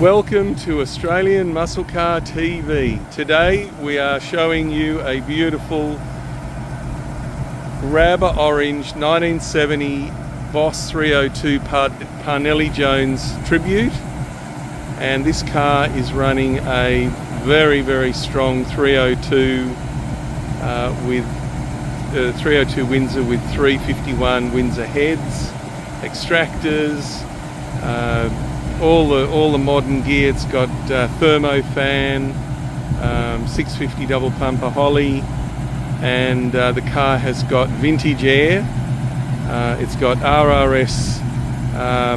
Welcome to Australian Muscle Car TV. Today we are showing you a beautiful Rubber Orange 1970 Boss 302 Parnelli Jones Tribute, and this car is running a very strong 302 with 302 Windsor with 351 Windsor heads, extractors, all the modern gear. It's got thermo fan, 650 double pumper Holley, and the car has got vintage air. It's got RRS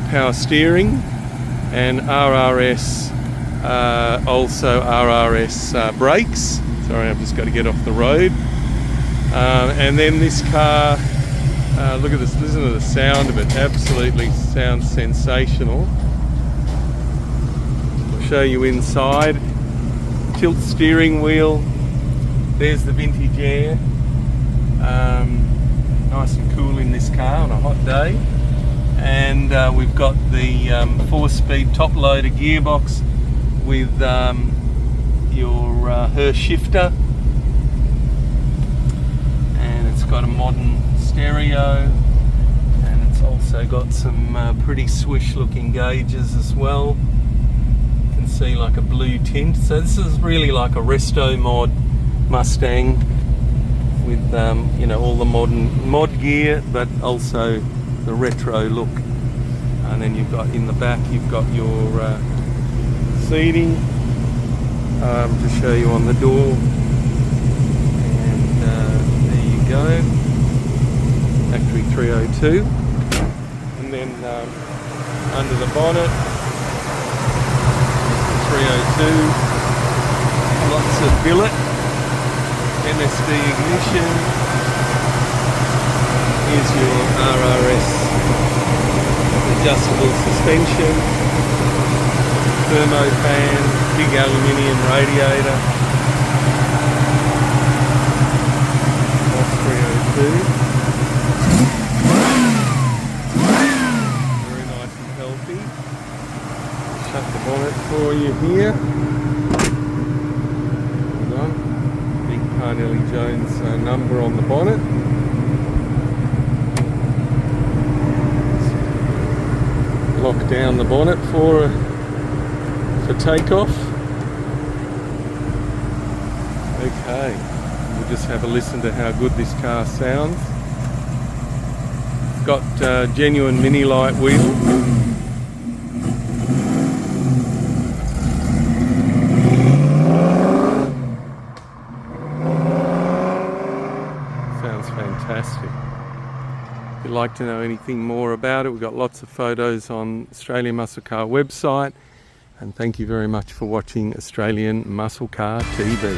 power steering and RRS also RRS brakes. Sorry, I've just got to get off the road. And then this car, look at this, listen to the sound of it, absolutely sounds sensational. I'll show you inside. Tilt steering wheel, there's the vintage air. Nice and cool in this car on a hot day. And we've got the 4-speed top loader gearbox with your Hurst shifter. It's got a modern stereo, and it's also got some pretty swish looking gauges as well. You can see like a blue tint, so this is really like a resto-modded Mustang with you know, all the modern mod gear, but also the retro look. And then you've got in the back, you've got your seating to show you on the door. Go factory 302, and then under the bonnet 302, lots of billet, MSD ignition. Here's your RRS adjustable suspension, thermo fan, big aluminium radiator. Very nice and healthy. Shut the bonnet for you here. Hold on. Big Parnelli Jones number on the bonnet. Lock down the bonnet for takeoff. Okay. We'll just have a listen to how good this car sounds. It's got genuine mini light wheels. Sounds fantastic. If you'd like to know anything more about it, we've got lots of photos on Australian Muscle Car website. And thank you very much for watching Australian Muscle Car TV.